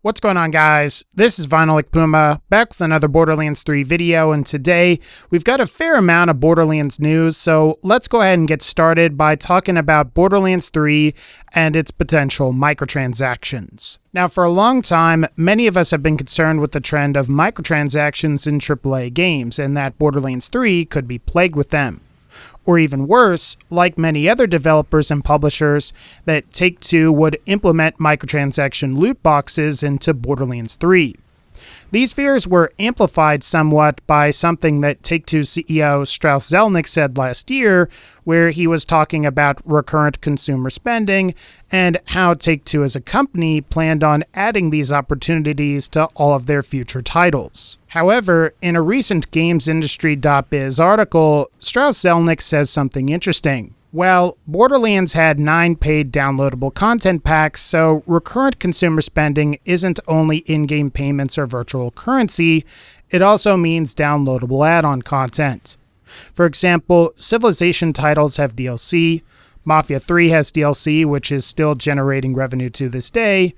What's going on, guys? This is VinylicPuma, back with another Borderlands 3 video, and today we've got a fair amount of Borderlands news, so let's go ahead and get started by talking about Borderlands 3 and its potential microtransactions. Now, for a long time, many of us have been concerned with the trend of microtransactions in AAA games, and that Borderlands 3 could be plagued with them. Or even worse, like many other developers and publishers, that Take-Two would implement microtransaction loot boxes into Borderlands 3. These fears were amplified somewhat by something that Take-Two CEO Strauss Zelnick said last year, where he was talking about recurrent consumer spending and how Take-Two as a company planned on adding these opportunities to all of their future titles. However, in a recent Gamesindustry.biz article, Strauss Zelnick says something interesting. Well, Borderlands had 9 paid downloadable content packs, so recurrent consumer spending isn't only in-game payments or virtual currency, it also means downloadable add-on content. For example, Civilization titles have DLC, Mafia 3 has DLC, which is still generating revenue to this day.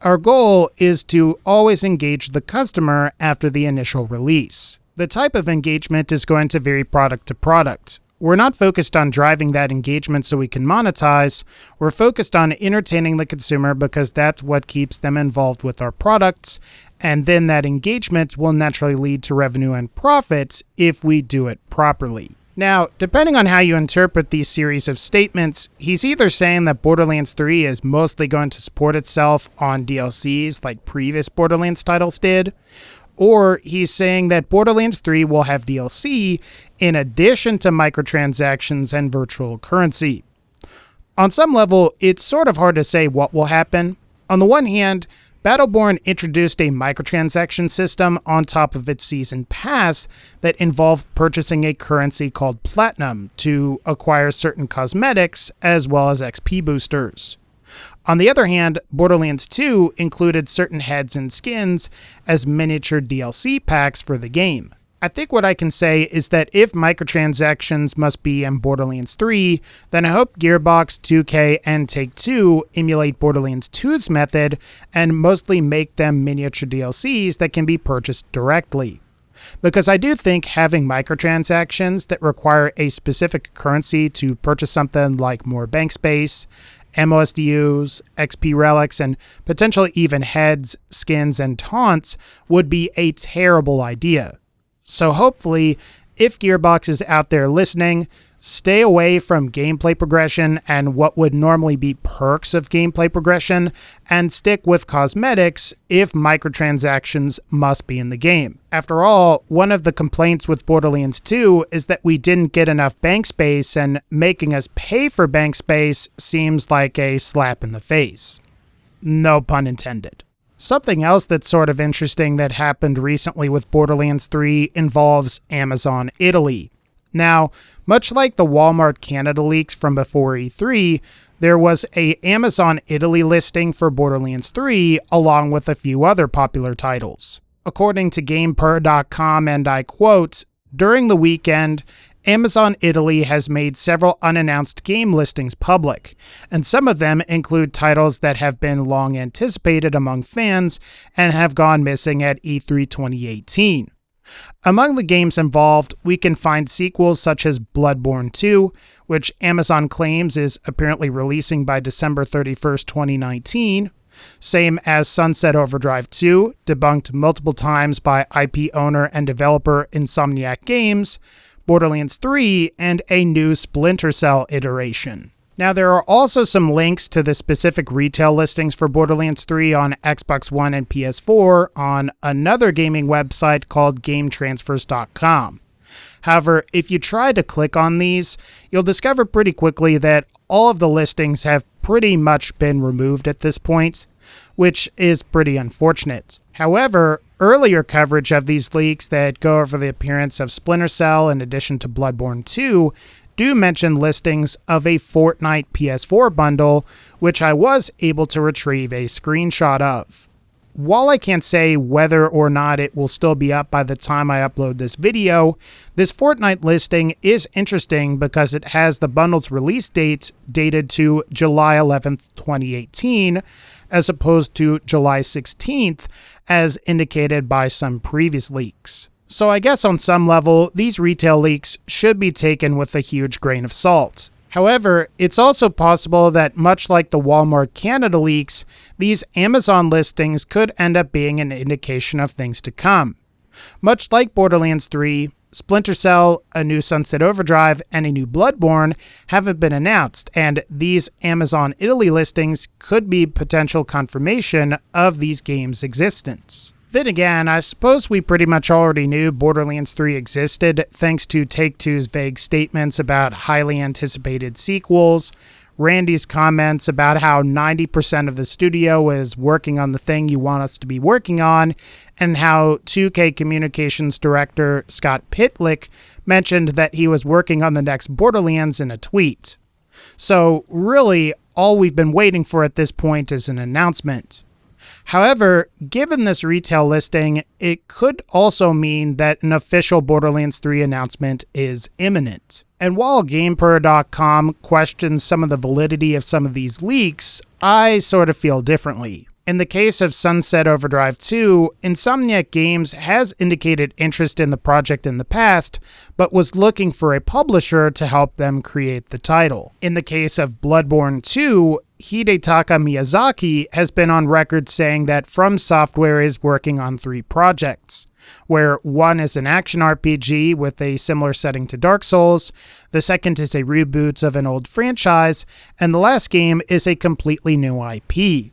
Our goal is to always engage the customer after the initial release. The type of engagement is going to vary product to product. We're not focused on driving that engagement so we can monetize. We're focused on entertaining the consumer because that's what keeps them involved with our products, and then that engagement will naturally lead to revenue and profits if we do it properly. Now, depending on how you interpret these series of statements, he's either saying that Borderlands 3 is mostly going to support itself on DLCs like previous Borderlands titles did, or he's saying that Borderlands 3 will have DLC in addition to microtransactions and virtual currency. On some level, it's sort of hard to say what will happen. On the one hand, Battleborn introduced a microtransaction system on top of its season pass that involved purchasing a currency called Platinum to acquire certain cosmetics as well as XP boosters. On the other hand, Borderlands 2 included certain heads and skins as miniature DLC packs for the game. I think what I can say is that if microtransactions must be in Borderlands 3, then I hope Gearbox, 2K, and Take-Two emulate Borderlands 2's method and mostly make them miniature DLCs that can be purchased directly. Because I do think having microtransactions that require a specific currency to purchase something like more bank space, MOSDUs, XP relics, and potentially even heads, skins, and taunts would be a terrible idea. So hopefully, if Gearbox is out there listening, stay away from gameplay progression and what would normally be perks of gameplay progression, and stick with cosmetics if microtransactions must be in the game. After all, one of the complaints with Borderlands 2 is that we didn't get enough bank space, and making us pay for bank space seems like a slap in the face. No pun intended. Something else that's sort of interesting that happened recently with Borderlands 3 involves Amazon Italy. Now, much like the Walmart Canada leaks from before E3, there was a Amazon Italy listing for Borderlands 3 along with a few other popular titles. According to Gamepur.com, and I quote, "During the weekend, Amazon Italy has made several unannounced game listings public, and some of them include titles that have been long anticipated among fans and have gone missing at E3 2018. Among the games involved, we can find sequels such as Bloodborne 2, which Amazon claims is apparently releasing by December 31st, 2019, same as Sunset Overdrive 2, debunked multiple times by IP owner and developer Insomniac Games, Borderlands 3, and a new Splinter Cell iteration." Now, there are also some links to the specific retail listings for Borderlands 3 on Xbox One and PS4 on another gaming website called Gametransfers.com. However, if you try to click on these, you'll discover pretty quickly that all of the listings have pretty much been removed at this point, which is pretty unfortunate. However, earlier coverage of these leaks that go over the appearance of Splinter Cell in addition to Bloodborne 2 do mention listings of a Fortnite PS4 bundle, which I was able to retrieve a screenshot of. While I can't say whether or not it will still be up by the time I upload this video, this Fortnite listing is interesting because it has the bundle's release date dated to July 11th, 2018, as opposed to July 16th, as indicated by some previous leaks. So I guess on some level, these retail leaks should be taken with a huge grain of salt. However, it's also possible that much like the Walmart Canada leaks, these Amazon listings could end up being an indication of things to come. Much like Borderlands 3, Splinter Cell, a new Sunset Overdrive, and a new Bloodborne haven't been announced, and these Amazon Italy listings could be potential confirmation of these games' existence. Then again, I suppose we pretty much already knew Borderlands 3 existed thanks to Take-Two's vague statements about highly anticipated sequels, Randy's comments about how 90% of the studio is working on the thing you want us to be working on, and how 2K Communications Director Scott Pitlick mentioned that he was working on the next Borderlands in a tweet. So really, all we've been waiting for at this point is an announcement. However, given this retail listing, it could also mean that an official Borderlands 3 announcement is imminent. And while Gamepur.com questions some of the validity of some of these leaks, I sort of feel differently. In the case of Sunset Overdrive 2, Insomniac Games has indicated interest in the project in the past, but was looking for a publisher to help them create the title. In the case of Bloodborne 2, Hidetaka Miyazaki has been on record saying that From Software is working on 3 projects, where one is an action RPG with a similar setting to Dark Souls, the second is a reboot of an old franchise, and the last game is a completely new IP.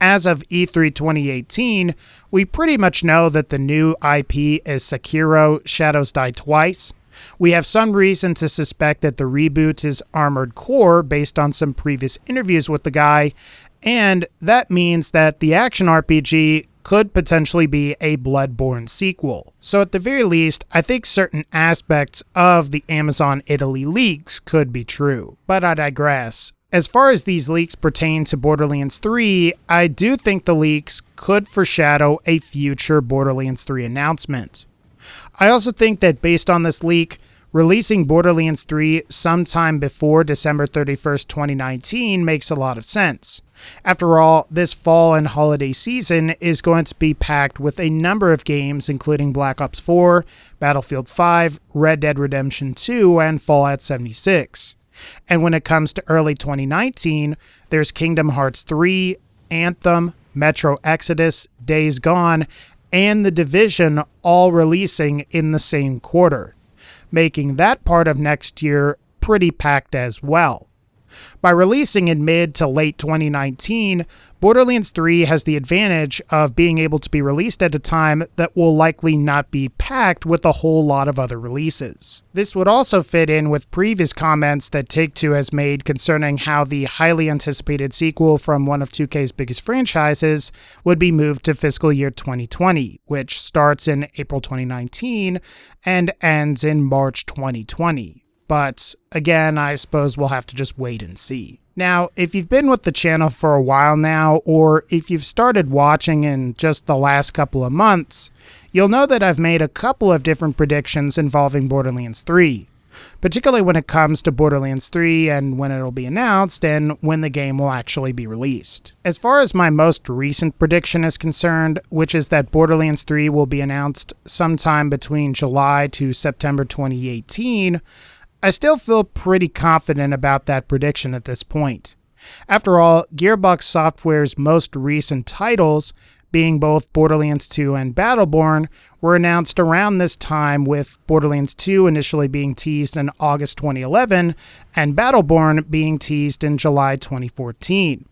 As of E3 2018, we pretty much know that the new IP is Sekiro: Shadows Die Twice. We have some reason to suspect that the reboot is Armored Core based on some previous interviews with the guy, and that means that the action RPG could potentially be a Bloodborne sequel. So at the very least, I think certain aspects of the Amazon Italy leaks could be true. But I digress. As far as these leaks pertain to Borderlands 3, I do think the leaks could foreshadow a future Borderlands 3 announcement. I also think that based on this leak, releasing Borderlands 3 sometime before December 31st, 2019 makes a lot of sense. After all, this fall and holiday season is going to be packed with a number of games including Black Ops 4, Battlefield 5, Red Dead Redemption 2, and Fallout 76. And when it comes to early 2019, there's Kingdom Hearts 3, Anthem, Metro Exodus, Days Gone, and The Division all releasing in the same quarter, making that part of next year pretty packed as well. By releasing in mid to late 2019, Borderlands 3 has the advantage of being able to be released at a time that will likely not be packed with a whole lot of other releases. This would also fit in with previous comments that Take-Two has made concerning how the highly anticipated sequel from one of 2K's biggest franchises would be moved to fiscal year 2020, which starts in April 2019 and ends in March 2020. But again, I suppose we'll have to just wait and see. Now, if you've been with the channel for a while now, or if you've started watching in just the last couple of months, you'll know that I've made a couple of different predictions involving Borderlands 3, particularly when it comes to Borderlands 3 and when it'll be announced and when the game will actually be released. As far as my most recent prediction is concerned, which is that Borderlands 3 will be announced sometime between July to September 2018, I still feel pretty confident about that prediction at this point. After all, Gearbox Software's most recent titles, being both Borderlands 2 and Battleborn, were announced around this time, with Borderlands 2 initially being teased in August 2011 and Battleborn being teased in July 2014.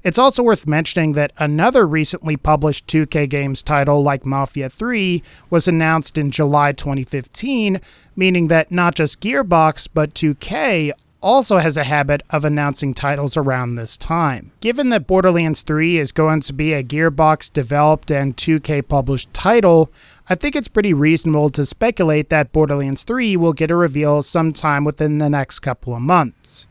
It's also worth mentioning that another recently published 2K Games title like Mafia 3 was announced in July 2015, meaning that not just Gearbox, but 2K also has a habit of announcing titles around this time. Given that Borderlands 3 is going to be a Gearbox developed and 2K published title, I think it's pretty reasonable to speculate that Borderlands 3 will get a reveal sometime within the next couple of months.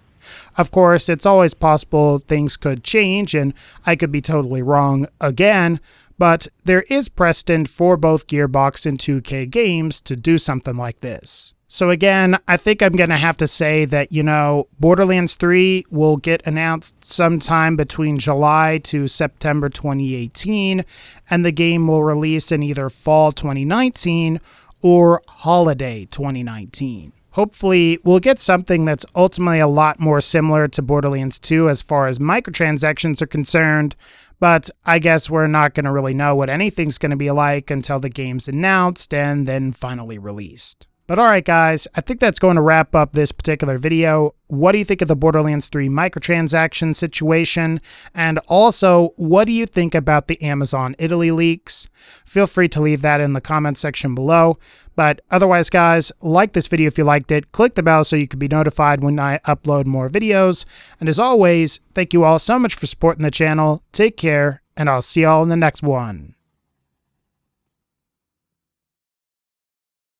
Of course, it's always possible things could change and I could be totally wrong again, but there is precedent for both Gearbox and 2K Games to do something like this. So again, I think I'm going to have to say that, Borderlands 3 will get announced sometime between July to September 2018, and the game will release in either fall 2019 or holiday 2019. Hopefully, we'll get something that's ultimately a lot more similar to Borderlands 2 as far as microtransactions are concerned, but I guess we're not going to really know what anything's going to be like until the game's announced and then finally released. But alright guys, I think that's going to wrap up this particular video. What do you think of the Borderlands 3 microtransaction situation? And also, what do you think about the Amazon Italy leaks? Feel free to leave that in the comment section below. But otherwise guys, like this video if you liked it, click the bell so you can be notified when I upload more videos. And as always, thank you all so much for supporting the channel. Take care, and I'll see you all in the next one.